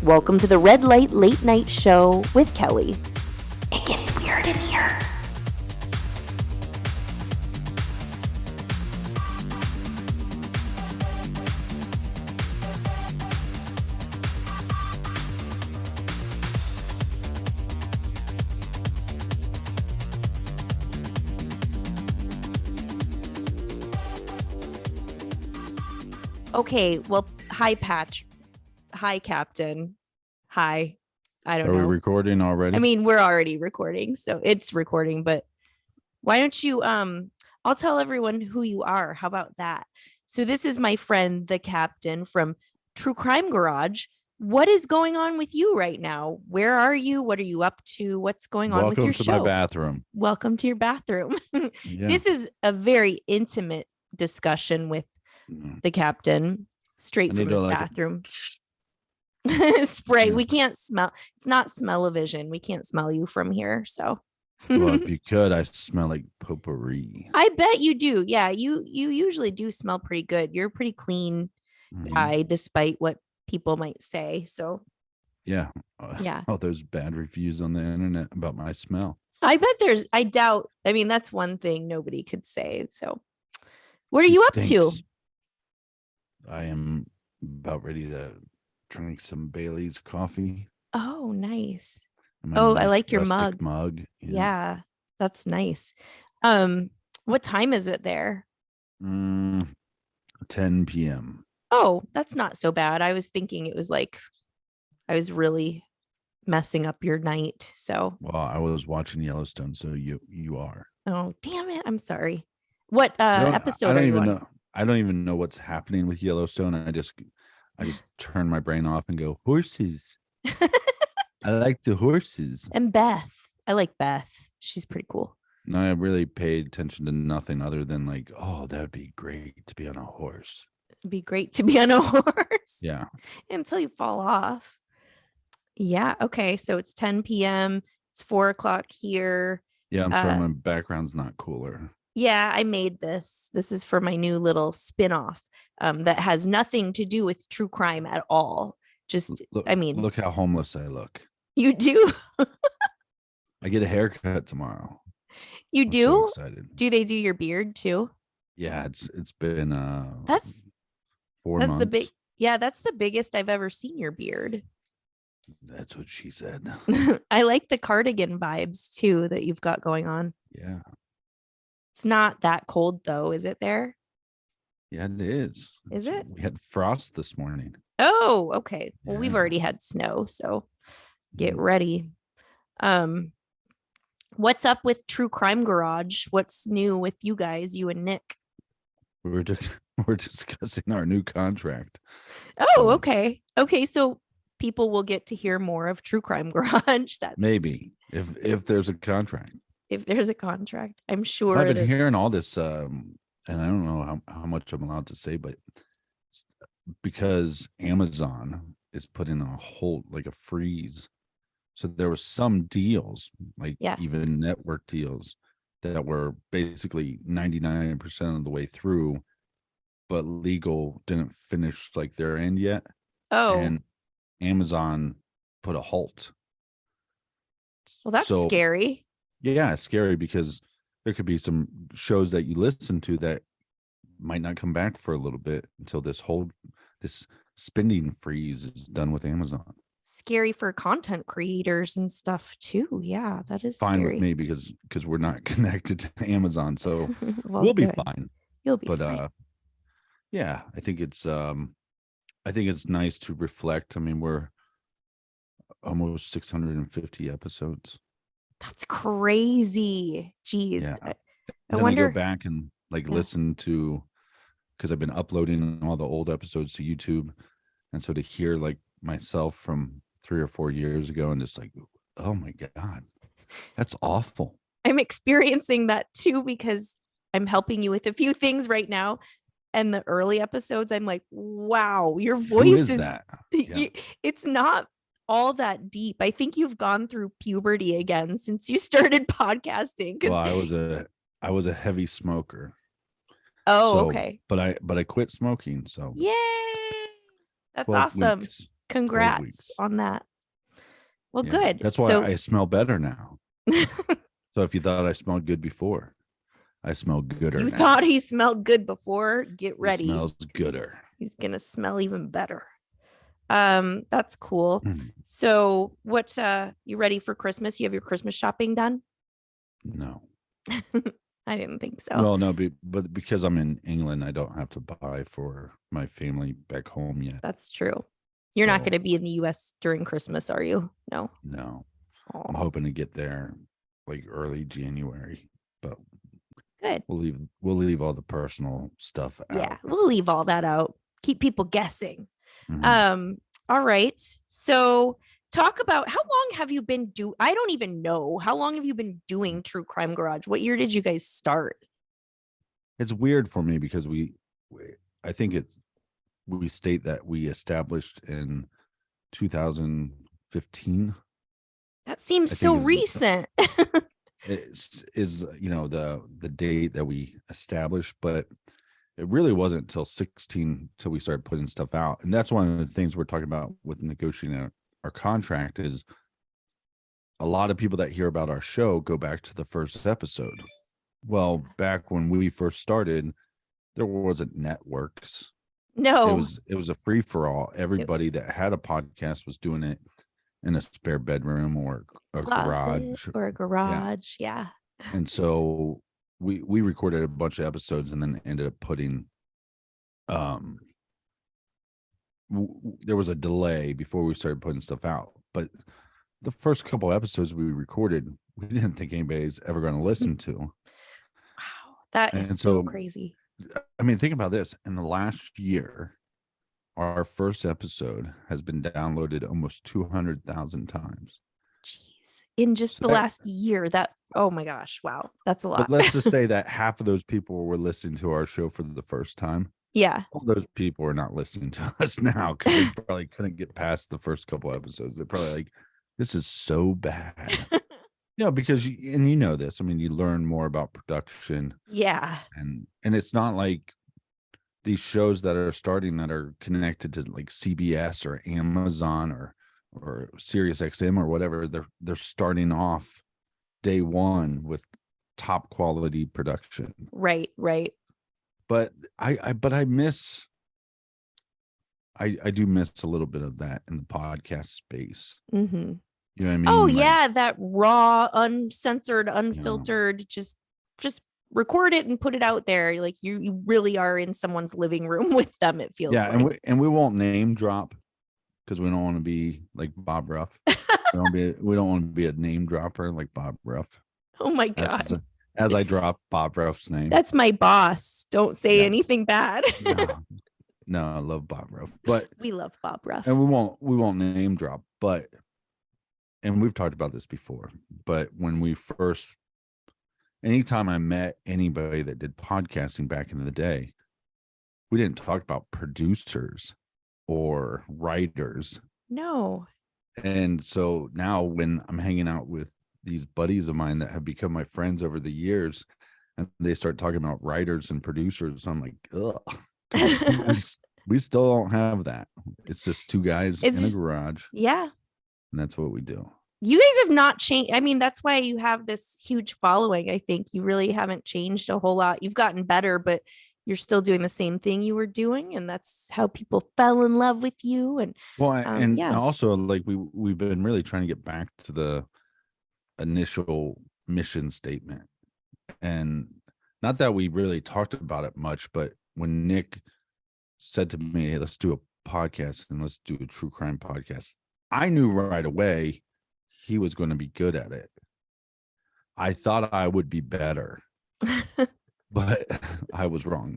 Welcome to the Red Light Late Night Show with Kelli. It gets weird in here. Okay, well, hi, Patch. Hi, Captain. Hi. I don't know. Are we recording already? I mean, we're already recording, so it's recording, but why don't you, I'll tell everyone who you are. How about that? So this is my friend, the Captain from Truecrimegarage. What is going on with you right now? Where are you? What are you up to? What's going on with your show? Welcome to my bathroom. Welcome to your bathroom. Yeah. This is a very intimate discussion with the Captain, straight from his bathroom. Spray. Yeah. We can't smell. It's not smell-o-vision. We can't smell you from here. So, Well, if you could, I smell like potpourri. I bet you do. Yeah, you usually do smell pretty good. You're a pretty clean guy, despite what people might say. So, yeah. All those bad reviews on the internet about my smell. I bet I doubt. I mean, that's one thing nobody could say. So, what are you up to? I am about ready to drink some Bailey's coffee. Oh, nice. I like your mug. Yeah, that's nice. What time is it there? 10 p.m. Oh, that's not so bad. I was thinking it was like I was really messing up your night. So, well, I was watching Yellowstone, so you are. Oh, damn it. I'm sorry. What episode are you on? I don't even know what's happening with Yellowstone. I just turn my brain off and go, horses. I like the horses. And Beth. I like Beth. She's pretty cool. No, I really paid attention to nothing other than like, oh, that would be great to be on a horse. It'd be great to be on a horse. Yeah. Until you fall off. Yeah. Okay. So it's 10 p.m. It's 4 o'clock here. Yeah. I'm sorry. My background's not cooler. Yeah. I made this. This is for my new little spinoff that has nothing to do with true crime at all. Just, look how homeless I look. You do? I get a haircut tomorrow. You do? So excited. Do they do your beard too? Yeah, it's been that's 4 months. That's the biggest I've ever seen your beard. That's what she said. I like the cardigan vibes too that you've got going on. Yeah. It's not that cold though, is it there? Yeah, it is. Is it? We had frost this morning. Oh, okay. Well, we've already had snow, so get ready. What's up with Truecrimegarage? What's new with you guys, you and Nick? We're discussing our new contract. Oh, okay. Okay, so people will get to hear more of Truecrimegarage. That's maybe if there's a contract. If there's a contract, I'm sure. I've been hearing all this, and I don't know how much I'm allowed to say, but because Amazon is putting a whole like a freeze. So there was some deals, even network deals, that were basically 99% of the way through, but legal didn't finish like their end yet. Oh. And Amazon put a halt. Well, that's scary. Yeah, it's scary because there could be some shows that you listen to that might not come back for a little bit until this spending freeze is done with Amazon. Scary for content creators and stuff too. Yeah, that is fine scary. With me because we're not connected to Amazon, so we'll be fine. You'll be fine. Yeah, I think it's nice to reflect. I mean, we're almost 650 episodes. That's crazy. Jeez. Yeah. I wonder. I go back and listen to, because I've been uploading all the old episodes to YouTube, and so to hear myself from 3 or 4 years ago and just oh my God, that's awful. I'm experiencing that too because I'm helping you with a few things right now. And the early episodes, I'm like, wow, your voice is that? Yeah. It's not all that deep. I think you've gone through puberty again since you started podcasting. Well, I was a heavy smoker. Oh, okay. But I quit smoking. So yay, that's awesome. Congrats on that. Well, good. That's why I smell better now. So if you thought I smelled good before, I smell gooder. You thought he smelled good before? Get ready. He smells gooder. He's gonna smell even better. That's cool. So what you ready for Christmas? You have your Christmas shopping done? No. I didn't think so. Well, no, but because I'm in England, I don't have to buy for my family back home yet. That's true. You're not going to be in the US during Christmas, are you? No. I'm hoping to get there like early January, but good. We'll leave all the personal stuff out. Yeah, we'll leave all that out. Keep people guessing. All right. So talk about how long have you been I don't even know. How long have you been doing True Crime Garage? What year did you guys start? It's weird for me because I think we state that we established in 2015. That seems so recent. is the date that we established, but it really wasn't until 16 till we started putting stuff out. And that's one of the things we're talking about with negotiating our contract is a lot of people that hear about our show go back to the first episode. Well, back when we first started, there wasn't networks. No, it was a free for all. Everybody that had a podcast was doing it in a spare bedroom or a garage. Yeah. And so we recorded a bunch of episodes and then ended up putting there was a delay before we started putting stuff out, but the first couple episodes we recorded, we didn't think anybody's ever going to listen to. Wow, that is so crazy. I mean, think about this. In the last year, our first episode has been downloaded almost 200,000 times. Jeez. In just the last year, oh my gosh, wow, that's a lot. But let's just say that half of those people were listening to our show for the first time. Yeah. All those people are not listening to us now because they probably couldn't get past the first couple episodes. They're probably like, this is so bad. Because you know this. I mean, you learn more about production. Yeah. And it's not like these shows that are starting that are connected to like CBS or Amazon or Sirius XM or whatever. They're starting off day one with top quality production. Right. But I miss I do miss a little bit of that in the podcast space. Mm-hmm. You know what I mean? Oh, yeah, that raw, uncensored, unfiltered, just record it and put it out there. Like you really are in someone's living room with them, it feels like. And we won't name drop because we don't want to be like Bob Ruff. we don't want to be a name dropper like Bob Ruff. Oh my God. As I drop Bob Ruff's name. That's my boss. Don't say anything bad. No, I love Bob Ruff. But we love Bob Ruff. And we won't name drop, and we've talked about this before, but when anytime I met anybody that did podcasting back in the day, we didn't talk about producers or writers. No. And so now when I'm hanging out with these buddies of mine that have become my friends over the years, and they start talking about writers and producers, I'm like, ugh. we still don't have that. It's just two guys in a garage. Yeah. And that's what we do. You guys have not changed. I mean, that's why you have this huge following. I think you really haven't changed a whole lot. You've gotten better, but you're still doing the same thing you were doing. And that's how people fell in love with you. And and also like we've been really trying to get back to the initial mission statement. And not that we really talked about it much, but when Nick said to me, hey, let's do a podcast and let's do a true crime podcast, I knew right away he was going to be good at it. I thought I would be better, but I was wrong.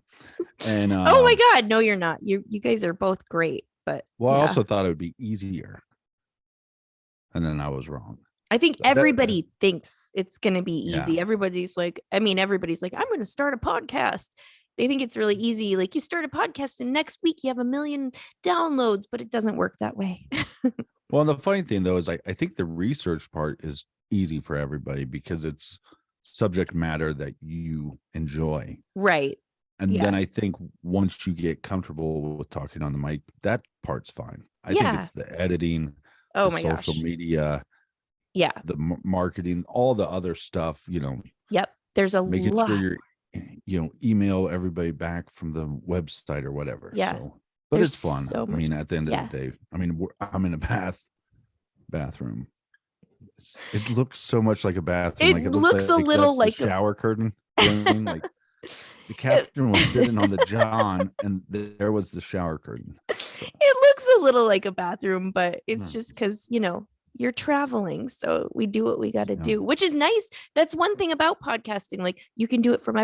And oh my God, no, you're not. You guys are both great, but I also thought it would be easier, and then I was wrong. I think everybody thinks it's going to be easy. Yeah. Everybody's like, I'm going to start a podcast. They think it's really easy. Like you start a podcast and next week you have 1 million downloads, but it doesn't work that way. Well, the funny thing though is I think the research part is easy for everybody because it's subject matter that you enjoy. Right. And then I think once you get comfortable with talking on the mic, that part's fine. I think it's the editing, the social media, the marketing, all the other stuff, Yep. There's a making lot. sure you're, email everybody back from the website or whatever. Yeah. So, but there's it's fun. So I mean, at the end of the day, I mean, I'm in a bathroom. It looks so much like a bathroom. It looks a little like a shower curtain. You know what I mean? Like the captain was sitting on the John, and there was the shower curtain. So. It looks a little like a bathroom, but it's just because you're traveling, so we do what we got to do, which is nice. That's one thing about podcasting. Like you can do it from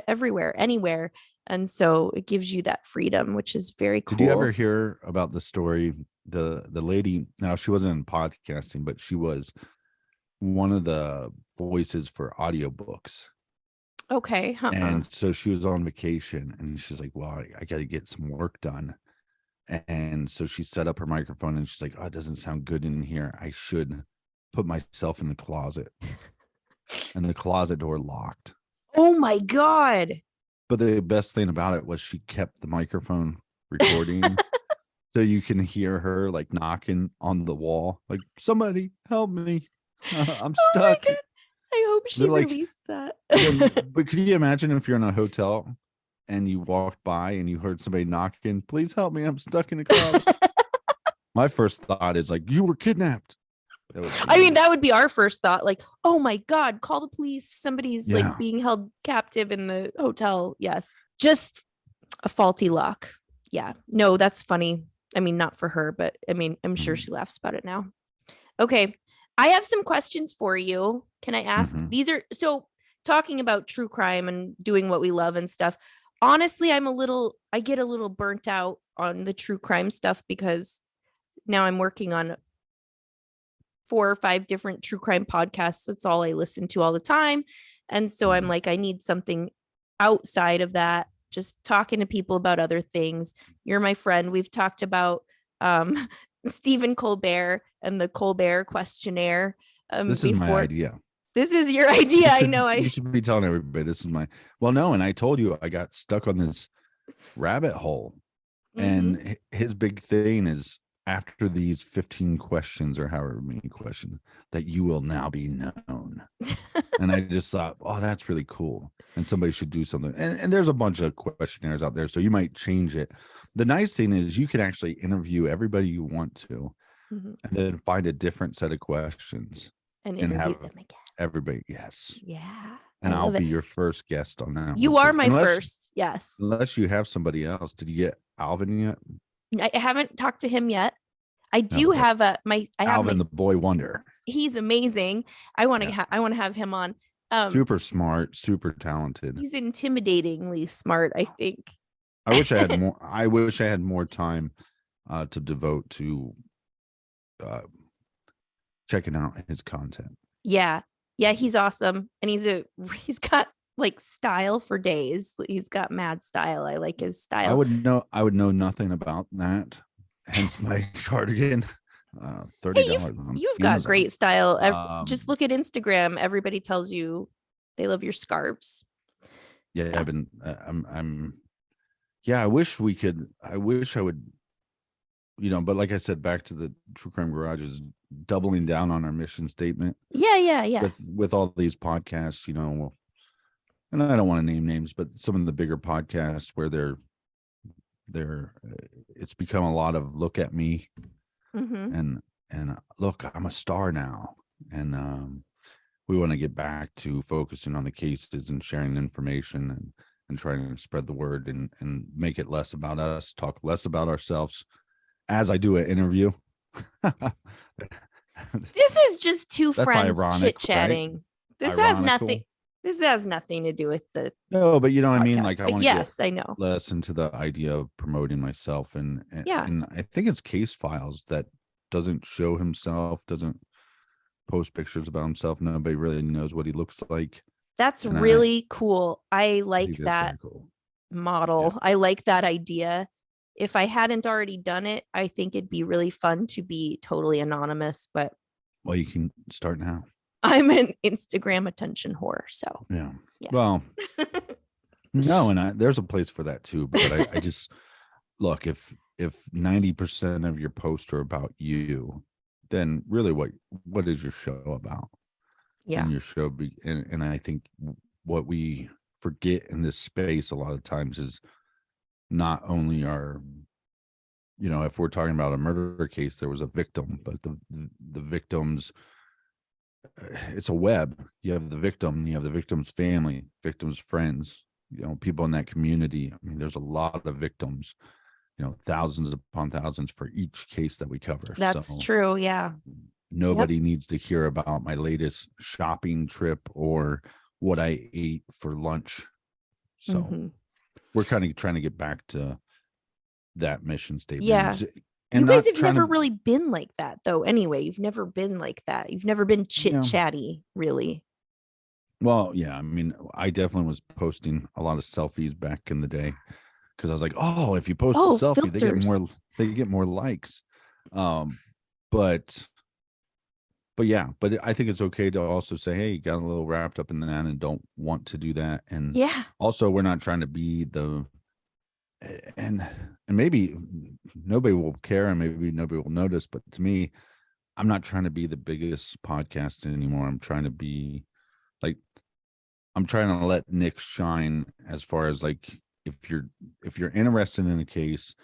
everywhere, anywhere, and so it gives you that freedom, which is very cool. Did you ever hear about the story? The lady. Now she wasn't in podcasting, but she was one of the voices for audiobooks. Okay. And so she was on vacation and she's like, well, I got to get some work done. And so she set up her microphone and she's like, oh, it doesn't sound good in here. I should put myself in the closet. And the closet door locked. Oh my God. But the best thing about it was she kept the microphone recording. So you can hear her like knocking on the wall, like, somebody help me. I'm stuck. Oh, I hope she released that. But could you imagine if you're in a hotel and you walked by and you heard somebody knocking, please help me, I'm stuck in a closet. My first thought is like, you were kidnapped. That would be our first thought. Like, oh my God, call the police. Somebody's like being held captive in the hotel. Yes. Just a faulty lock. Yeah. No, that's funny. I mean, not for her, but I mean, I'm sure she laughs about it now. Okay. I have some questions for you. Can I ask? These are so talking about true crime and doing what we love and stuff. Honestly, I get a little burnt out on the true crime stuff because now I'm working on 4 or 5 different true crime podcasts. That's all I listen to all the time. And so I'm like, I need something outside of that, just talking to people about other things. You're my friend. We've talked about Stephen Colbert and the Colbert Questionnaire. This is my idea. This is your idea. I know. You should be telling everybody this is my. Well, no, and I told you I got stuck on this rabbit hole, and his big thing is after these 15 questions or however many questions that you will now be known. And I just thought, oh, that's really cool, and somebody should do something. And there's a bunch of questionnaires out there, so you might change it. The nice thing is you can actually interview everybody you want to, and then find a different set of questions and have them again. Everybody, yes. Yeah. And I'll be your first guest on that. You are my first, yes. Unless you have somebody else. Did you get Alvin yet? I haven't talked to him yet. I do have Alvin the boy wonder. He's amazing. I want to have him on. Super smart, super talented. He's intimidatingly smart, I think. I wish I had more. I wish I had more time to devote to checking out his content. Yeah, he's awesome, and he's got like style for days. He's got mad style. I like his style. I would know nothing about that. Hence my cardigan. $30. Hey, you've got great style. Just look at Instagram. Everybody tells you they love your scarves. Yeah, I've been. Yeah, I wish we could. I wish I would. But like I said, back to the True Crime Garage is doubling down on our mission statement. Yeah. With all these podcasts, and I don't want to name names, but some of the bigger podcasts where it's become a lot of look at me, and look, I'm a star now, and we want to get back to focusing on the cases and sharing information and trying to spread the word and make it less about us, talk less about ourselves. As I do an interview. This is just two friends chit-chatting. Right? This has nothing to do with the no, but you know what I mean? Like I want to I know. less into the idea of promoting myself and I think it's Case Files that doesn't show himself, doesn't post pictures about himself. Nobody really knows what he looks like. That's really cool. I like that model. Yeah. I like that idea. If I hadn't already done it, I think it'd be really fun to be totally anonymous, but well, you can start now. I'm an Instagram attention whore, so yeah. Well, No, and there's a place for that too. But I just look, if 90% of your posts are about you, then really what is your show about? Yeah. And your show and I think what we forget in this space a lot of times is not only our, if we're talking about a murder case, there was a victim, but the victims, it's a web. You have the victim, you have the victim's family, victim's friends, people in that community. I mean, there's a lot of victims, thousands upon thousands for each case that we cover. That's true. Yeah. Nobody needs to hear about my latest shopping trip or what I ate for lunch. So we're kind of trying to get back to that mission statement. Yeah. And you guys have never really been like that, though. Anyway, you've never been like that. You've never been chit-chatty, really. Well, yeah. I mean, I definitely was posting a lot of selfies back in the day because I was like, oh, if you post a selfie, they get more likes. But I think it's okay to also say, hey, you got a little wrapped up in that and don't want to do that. And also we're not trying to be and maybe nobody will care and maybe nobody will notice. But to me, I'm not trying to be the biggest podcast anymore. I'm trying to be I'm trying to let Nick shine as far as if you're interested in a case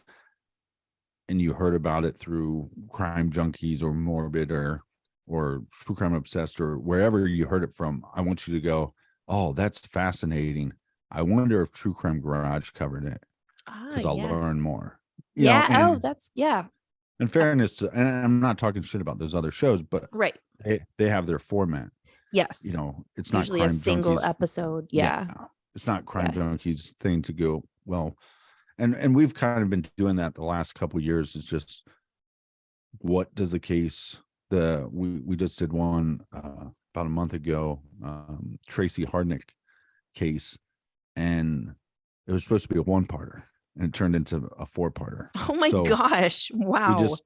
and you heard about it through Crime Junkies or Morbid or True Crime Obsessed or wherever you heard it from, I want you to go, oh, that's fascinating. I wonder if True Crime Garage covered it because I'll learn more. That's In fairness to, and I'm not talking shit about those other shows, but they have their format. Yes. It's not usually a single episode. Yeah. It's not Crime Junkies thing to go, well, and we've kind of been doing that the last couple of years. Is just what does a case we just did one about a month ago, Tracy Hardnick case, and it was supposed to be a 1-parter and it turned into a 4-parter. Oh my gosh. Wow. We just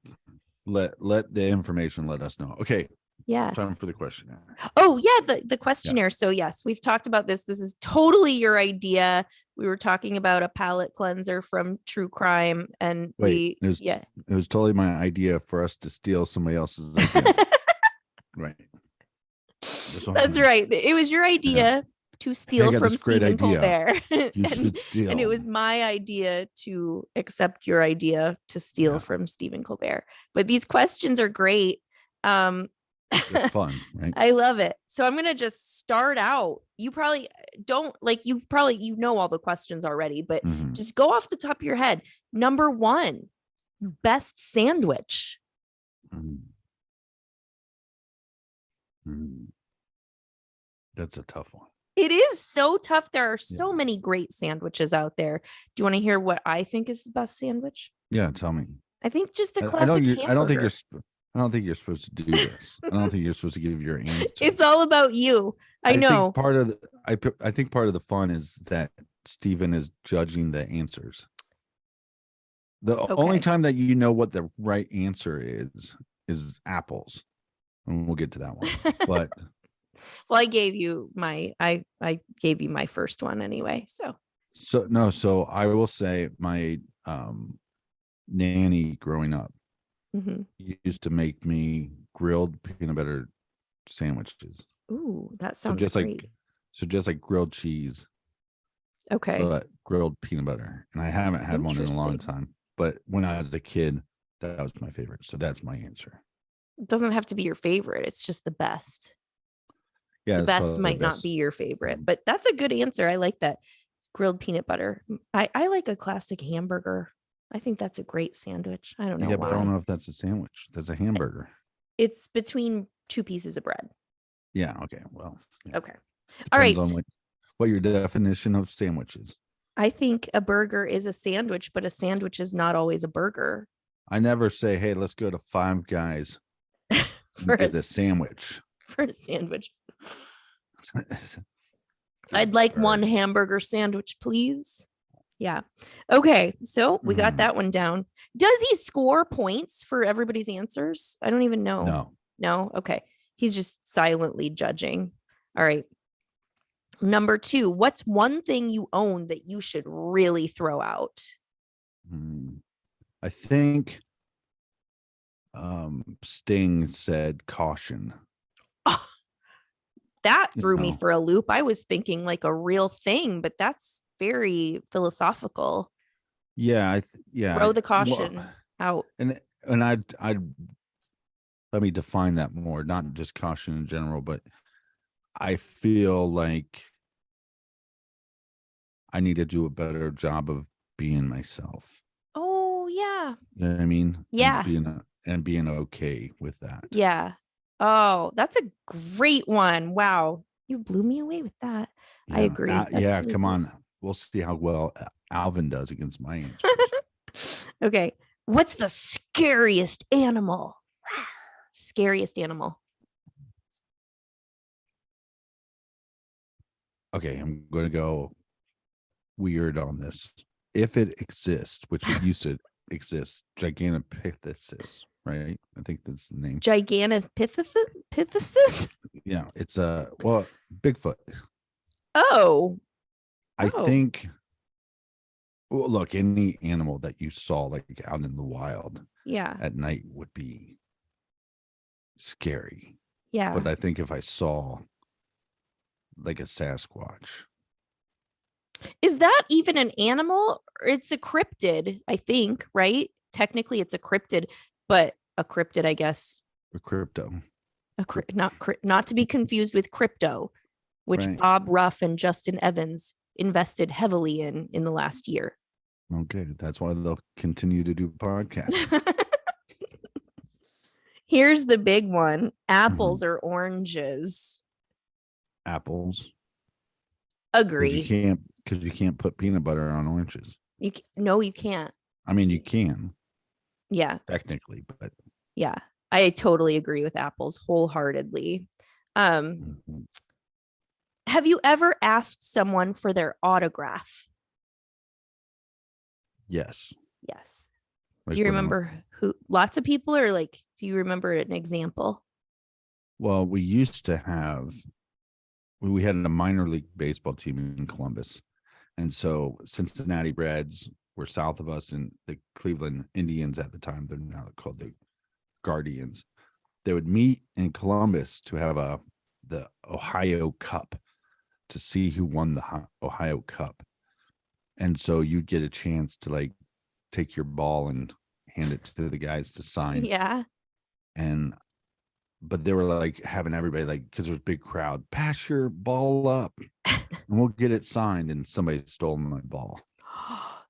let the information let us know. Okay. Yeah. Time for the questionnaire. Oh yeah, the questionnaire. So yes, we've talked about this. This is totally your idea. We were talking about a palate cleanser from True Crime, and it was totally my idea for us to steal somebody else's idea. Right. That's right. It was your idea to steal from Stephen Colbert. You should steal. And it was my idea to accept your idea to steal from Stephen Colbert. But these questions are great. It's fun, right? I love it. So I'm gonna just start out. You probably don't you know all the questions already, but just go off the top of your head. Number 1, best sandwich. That's a tough one. It is so tough. There are so many great sandwiches out there. Do you want to hear what I think is the best sandwich? Yeah, tell me. I think just a classic hamburger. I don't think you're supposed to do this. I don't think you're supposed to give your answer. It's all about you. I know. I think part of the fun is that Stephen is judging the answers. The only time that you know what the right answer is apples. And we'll get to that one. But well, I gave you my first one anyway. So I will say my nanny growing up used to make me grilled peanut butter sandwiches. Ooh, that sounds great. Just like grilled cheese. Okay. But grilled peanut butter. And I haven't had one in a long time. But when I was a kid, that was my favorite. So that's my answer. It doesn't have to be your favorite. It's just the best. Yeah. The best might not be your favorite, but that's a good answer. I like that. Grilled peanut butter. I like a classic hamburger. I think that's a great sandwich. I don't know why. But I don't know if that's a sandwich. That's a hamburger. It's between 2 pieces of bread. Yeah. Okay. Well. Yeah. Okay. All right. Depends on what your definition of sandwich is. I think a burger is a sandwich, but a sandwich is not always a burger. I never say, hey, let's go to Five Guys for get a sandwich. For a sandwich. I'd like one hamburger sandwich, please. Yeah. Okay. So we got that one down. Does he score points for everybody's answers? I don't even know. No. No. Okay. He's just silently judging. All right. Number 2, what's one thing you own that you should really throw out? I think Sting said caution. Oh, that threw me for a loop. I was thinking like a real thing, but that's very philosophical. Yeah, Throw the caution out. And I'd let me define that more, not just caution in general, but I feel like I need to do a better job of being myself. Oh, yeah. You know what I mean? Yeah. And being okay with that. Yeah. Oh, that's a great one. Wow. You blew me away with that. Yeah. I agree. Yeah, really come on. We'll see how well Alvin does against my answers. Okay. What's the scariest animal? Scariest animal. Okay, I'm going to go weird on this. If it exists, which it used to exist, Gigantopithecus, right? I think that's the name. Gigantopithecus? Yeah, it's Bigfoot. Oh. I think, well, look, any animal that you saw like out in the wild at night would be scary. Yeah. But I think if I saw like a Sasquatch. Is that even an animal? It's a cryptid, I think, right? Technically it's a cryptid, but a cryptid, I guess. A crypto. Not to be confused with crypto, which Bob Ruff and Justin Evans invested heavily in the last year. Okay, that's why they'll continue to do podcasts. Here's the big one. Apples or oranges? Apples. Agree. Because you can't put peanut butter on oranges. No, you can't. I mean, you can. Yeah. Technically, but. Yeah, I totally agree with apples wholeheartedly. Have you ever asked someone for their autograph? Yes. Yes. Do you remember who? Lots of people, or like, do you remember an example? Well, we used to have, we had a minor league baseball team in Columbus. And so Cincinnati Reds were south of us, and the Cleveland Indians at the time, they're now called the Guardians. They would meet in Columbus to have the Ohio Cup, to see who won the Ohio Cup. And so you'd get a chance to like take your ball and hand it to the guys to sign. Yeah. But they were like having everybody, like, because there's a big crowd, pass your ball up and we'll get it signed. And somebody stole my ball.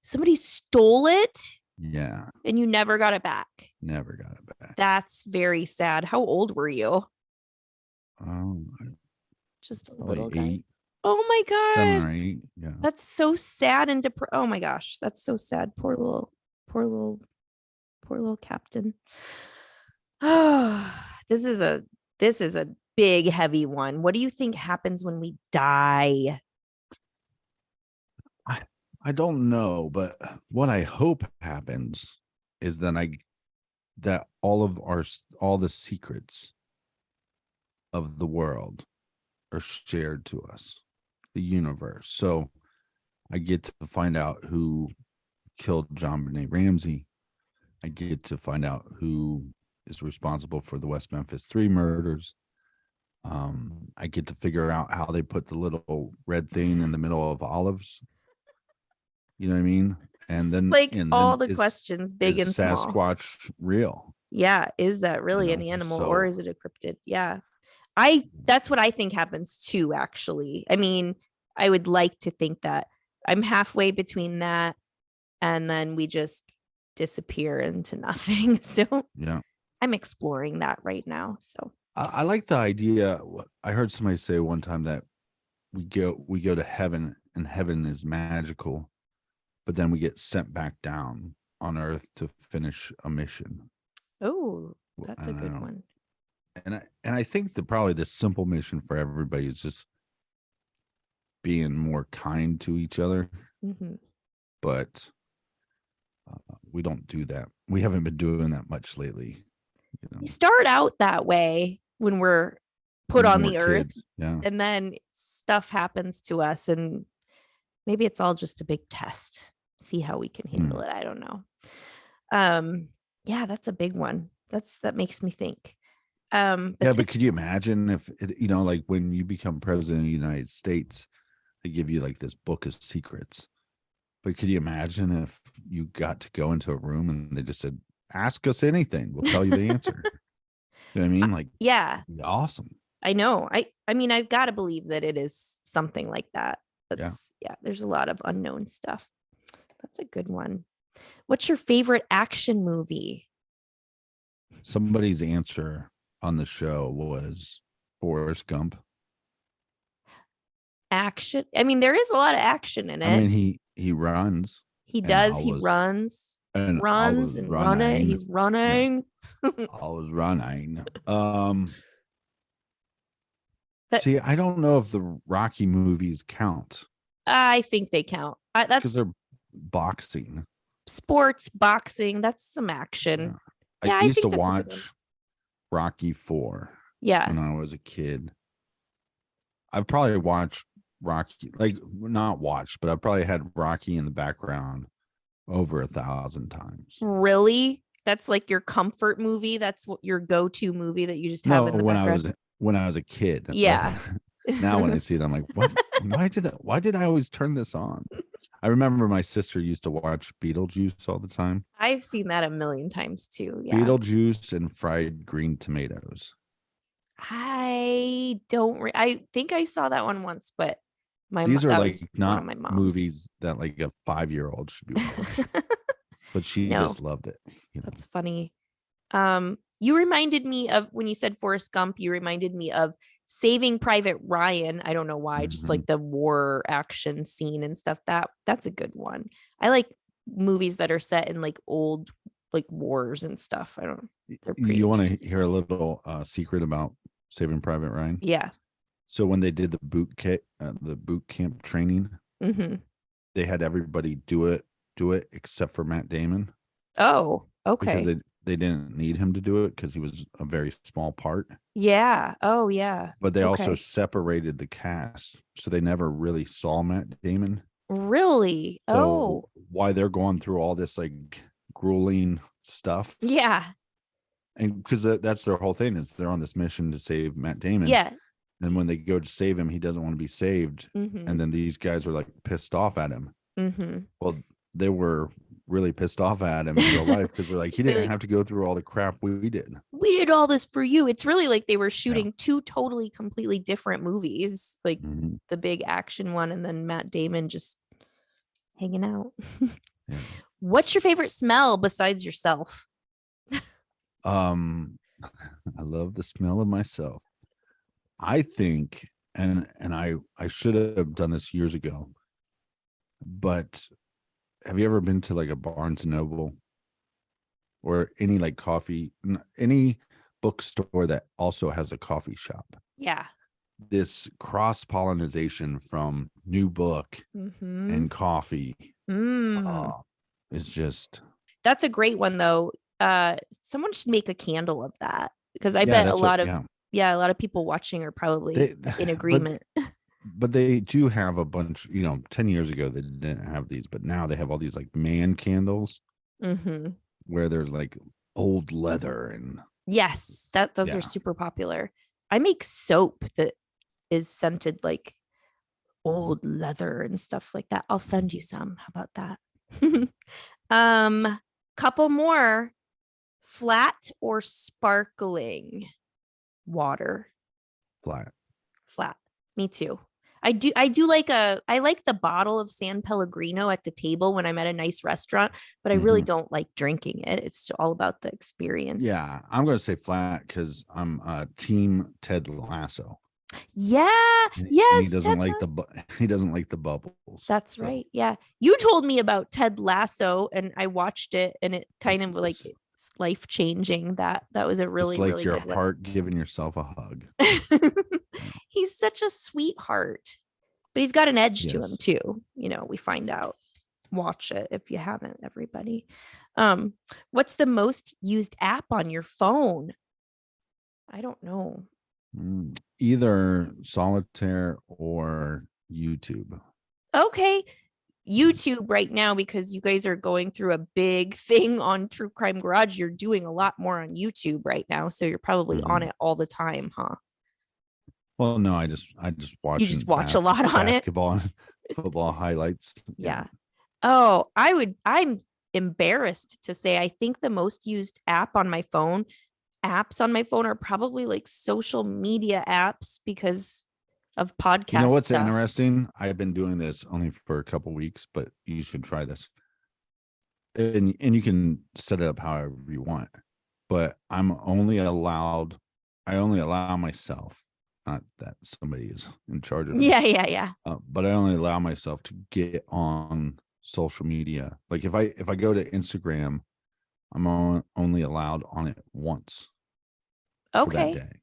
Somebody stole it? Yeah. And you never got it back? Never got it back. That's very sad. How old were you? Just a little guy. 8. Oh my God. 7 or 8. Yeah. That's so sad and oh my gosh. That's so sad. Poor little captain. Oh, this is a big, heavy one. What do you think happens when we die? I don't know, but what I hope happens is that all the secrets of the world are shared to us, the universe. So I get to find out who killed John Benet Ramsey. I get to find out who is responsible for the West Memphis 3 murders. I get to figure out how they put the little red thing in the middle of olives. You know what I mean? And then all the questions, big and small. Sasquatch real? Yeah. Is that really an animal, or is it a cryptid? Yeah. That's what I think happens too, actually. I mean, I would like to think that I'm halfway between that and then we just disappear into nothing. So yeah, I'm exploring that right now. So I like the idea. I heard somebody say one time that we go to heaven, and heaven is magical, but then we get sent back down on earth to finish a mission. Oh, that's a good one. And I think that probably the simple mission for everybody is just being more kind to each other. Mm-hmm. But we don't do that. We haven't been doing that much lately. We start out that way when we're put on more the earth. kids. Yeah. And then stuff happens to us, and maybe it's all just a big test. See how we can handle it. I don't know. Yeah, that's a big one. That makes me think. But could you imagine if it, like when you become president of the United States, they give you like this book of secrets. But could you imagine if you got to go into a room and they just said, ask us anything, we'll tell you the answer. You know what I mean? Like, yeah, awesome. I know. I mean, I've got to believe that it is something like that. Yeah, there's a lot of unknown stuff. That's a good one. What's your favorite action movie? Somebody's answer on the show was Forrest Gump. Action. I mean, there is a lot of action in it. I mean, he runs. He does. He runs. And runs and running. He's running. Yeah. I was running. See, I don't know if the Rocky movies count. I think they count. That's because they're boxing. Sports, boxing. That's some action. Yeah, I used to watch Rocky IV. Yeah. When I was a kid. I've probably watched Rocky, like not watched, but I've probably had Rocky in the background over 1,000 times. Really? That's like your comfort movie? That's what your go-to movie that you just have in the background? When I was a kid. Yeah. Now when I see it, I'm like, what? Why did I always turn this on? I remember my sister used to watch Beetlejuice all the time. I've seen that a million times too. Yeah. Beetlejuice and fried green tomatoes. I think I saw that one once, but these are like not movies that like a 5-year-old should be watching. But she just loved it. That's funny. You reminded me of, when you said Forrest Gump, you reminded me of Saving Private Ryan. I don't know why, just like the war action scene and stuff. That's a good one. I like movies that are set in like old like wars and stuff. I don't know. You want to hear a little secret about Saving Private Ryan? Yeah. So when they did the boot camp training, they had everybody do it except for Matt Damon. Oh, okay. Because they didn't need him to do it because he was a very small part. Yeah. Oh, yeah. But they also separated the cast, so they never really saw Matt Damon. Really? So why they're going through all this like grueling stuff? Yeah. And because that's their whole thing, is they're on this mission to save Matt Damon. Yeah. And when they go to save him, he doesn't want to be saved. And then these guys are like pissed off at him. Well, they were really pissed off at him in real life because they're like, he didn't have to go through all the crap we did. We did all this for you. It's really like they were shooting two totally, completely different movies, like the big action one, and then Matt Damon just hanging out. What's your favorite smell besides yourself? I love the smell of myself. I think, and I should have done this years ago, but have you ever been to like a Barnes and Noble or any like any bookstore that also has a coffee shop? Yeah. This cross-pollination from new book and coffee. It's just. That's a great one though. Someone should make a candle of that, because I bet a lot of people watching are probably in agreement. But they do have a bunch, 10 years ago they didn't have these, but now they have all these like man candles where they're like old leather and. Yes, those are super popular. I make soap that is scented like old leather and stuff like that. I'll send you some. How about that? Couple more. Flat or sparkling water? Flat. Me too. I like the bottle of San Pellegrino at the table when I'm at a nice restaurant, but I really don't like drinking it. It's all about the experience. Yeah, I'm going to say flat because I'm team Ted Lasso. Yeah. He doesn't like the bubbles. That's right. Yeah. You told me about Ted Lasso and I watched it, and it kind of like life changing. That was a really, it's like really your good heart one. Giving yourself a hug. He's such a sweetheart, but he's got an edge to him too. We find out. Watch it if you haven't, everybody. What's the most used app on your phone? I don't know. Either solitaire or YouTube. Okay. YouTube right now, because you guys are going through a big thing on True Crime Garage. You're doing a lot more on YouTube right now, so you're probably on it all the time, huh? Well, no, I just You just watch a lot on basketball and football highlights. Yeah. Oh, I'm embarrassed to say I think the most used apps on my phone are probably like social media apps because of podcast. You know what's stuff. interesting? I've been doing this only for a couple weeks, but you should try this. And you can set it up however you want. But I only allow myself, not that somebody is in charge of me. Yeah. But I only allow myself to get on social media. Like if I go to Instagram, I'm only allowed on it once. Okay. For that day.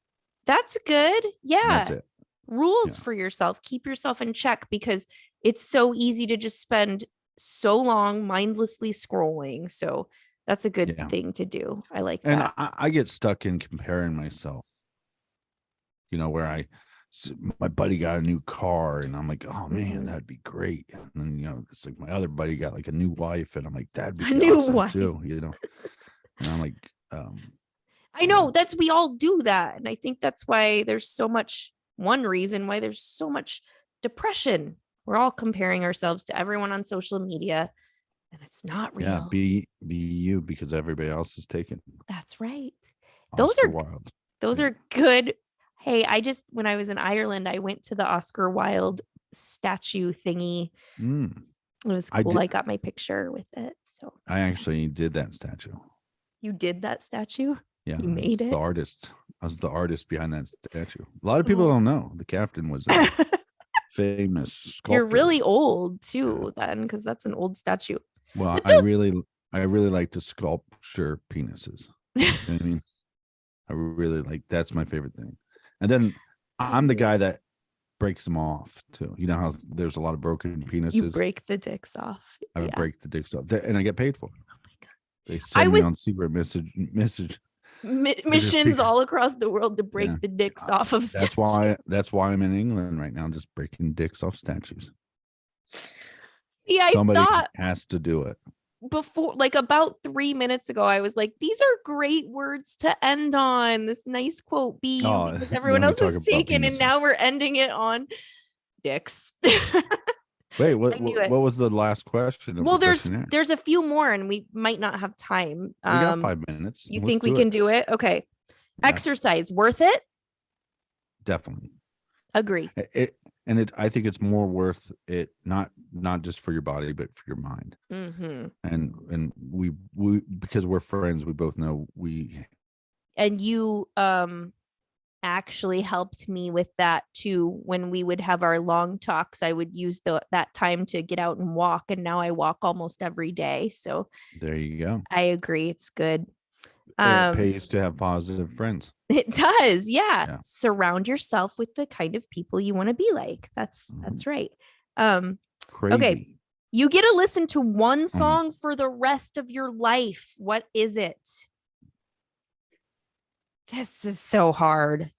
That's good. Yeah. That's it. Rules for yourself. Keep yourself in check, because it's so easy to just spend so long mindlessly scrolling. So that's a good thing to do. I like that. And I get stuck in comparing myself, where my buddy got a new car and I'm like, oh man, that'd be great. And then, it's like my other buddy got like a new wife and I'm like, that'd be awesome too, And I'm like, I know we all do that. And I think that's why one reason why there's so much depression. We're all comparing ourselves to everyone on social media, and it's not real. Yeah, be you, because everybody else is taken. That's right. Those are good. Hey, when I was in Ireland, I went to the Oscar Wilde statue thingy. It was cool. I got my picture with it. So I actually did that statue. You did that statue? Yeah, you made it. The artist. I was the artist behind that statue. A lot of people don't know the captain was a famous sculptor. You're really old too, then, because that's an old statue. Well, I really like to sculpture penises. You know what I mean, I really like. That's my favorite thing. And then I'm the guy that breaks them off too. You know how there's a lot of broken penises. You break the dicks off. I break the dicks off, and I get paid for it. Oh my god! They send me on secret message. Missions all across the world to break the dicks off of statues. That's why I'm in England right now, just breaking dicks off statues. Yeah, somebody has to do it. Before, like about 3 minutes ago, I was like, these are great words to end on. This nice quote because everyone else is taken, and now we're ending it on dicks. Wait, what was the last question? Well, there's a few more, and we might not have time. We got 5 minutes. You think we can do it? Okay. Yeah. Exercise, worth it? Definitely. Agree. I think it's more worth it, not just for your body, but for your mind. Mm-hmm. And we because we're friends, we both know and you actually helped me with that too. When we would have our long talks, I would use that time to get out and walk, and now I walk almost every day. So there you go. I agree, it's good. It pays to have positive friends. It does. Yeah. Surround yourself with the kind of people you want to be like. That's right. Crazy. Okay, you get to listen to one song for the rest of your life. What is it? This is so hard.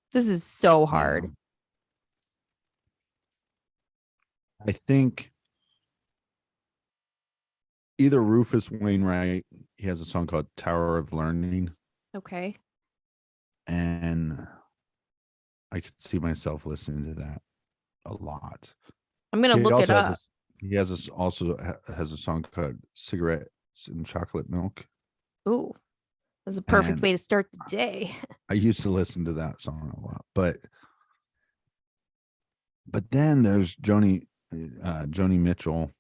I think either Rufus Wainwright, he has a song called Tower of Learning. Okay. And I could see myself listening to that a lot. I'm going to look it up. He also has a song called Cigarettes and Chocolate Milk. Ooh. That's a perfect way to start the day. I used to listen to that song a lot, but then there's Joni Mitchell,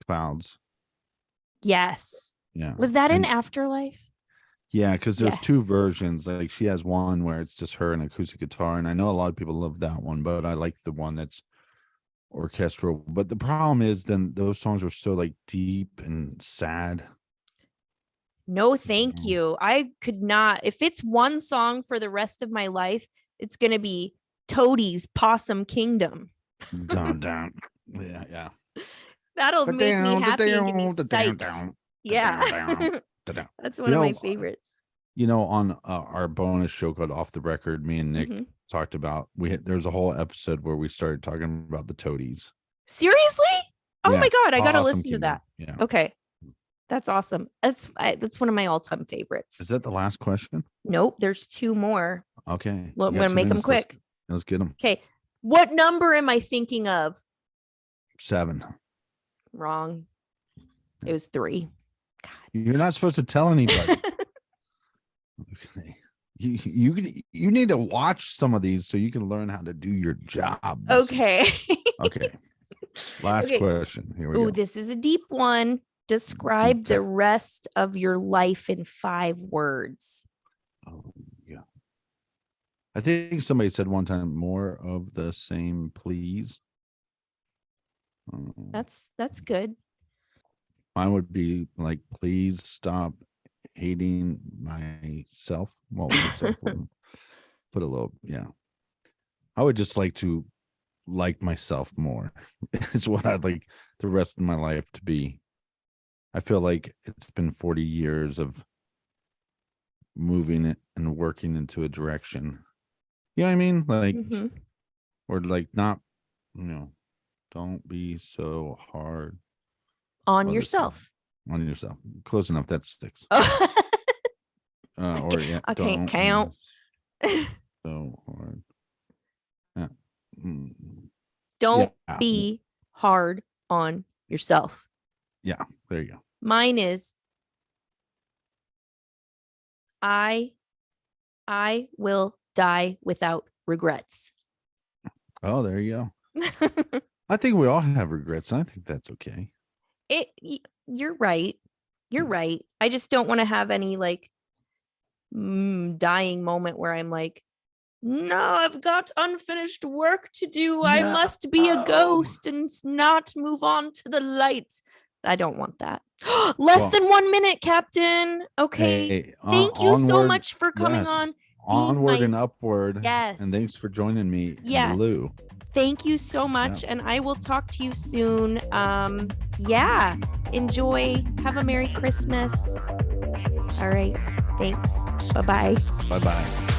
Clouds. Yes. Yeah. Was that in Afterlife? Yeah, because there's two versions. Like she has one where it's just her and acoustic guitar, and I know a lot of people love that one, but I like the one that's orchestral. But the problem is, then those songs are so like deep and sad. No, thank you. I could not. If it's one song for the rest of my life, it's going to be Toadie's Possum Kingdom. Down. Yeah. That'll make me happy and give me psyched. Yeah. That's one of my favorites. On our bonus show called Off the Record, me and Nick talked about. There's a whole episode where we started talking about the toadies. Seriously? Oh Yeah, my God, I gotta awesome listen to kingdom. that. Yeah. Okay. That's awesome. That's one of my all-time favorites. Is that the last question? Nope, there's 2 more. Okay. Well, I'm gonna make them quick. Let's get them. Okay. What number am I thinking of? 7. Wrong. It was 3. God. You're not supposed to tell anybody. Okay. You need to watch some of these so you can learn how to do your job. Okay. Okay. Last question. Here we go. This is a deep one. Describe the rest of your life in 5 words. Oh, yeah. I think somebody said one time, more of the same, please. That's good. Mine would be like, please stop hating myself. Well, myself put a little, yeah. I would just like to like myself more. Is what I'd like the rest of my life to be. I feel like it's been 40 years of moving it and working into a direction. You know what I mean? Like, or like not, don't be so hard on yourself. On yourself. Close enough. That sticks. Or yeah, I can't count. So hard. Yeah. Don't be hard on yourself. Yeah, there you go. Mine is I will die without regrets. Oh, there you go. I think we all have regrets, and I think that's okay. You're right. You're right. I just don't want to have any like dying moment where I'm like, no, I've got unfinished work to do. No. I must be a ghost and not move on to the light. I don't want that. Less than 1 minute, Captain. Okay. Hey, thank you so much for coming on. Onward and upward. Yes. And thanks for joining me in Blue. Thank you so much. And I will talk to you soon. Enjoy. Have a Merry Christmas. All right. Thanks. Bye-bye. Bye-bye.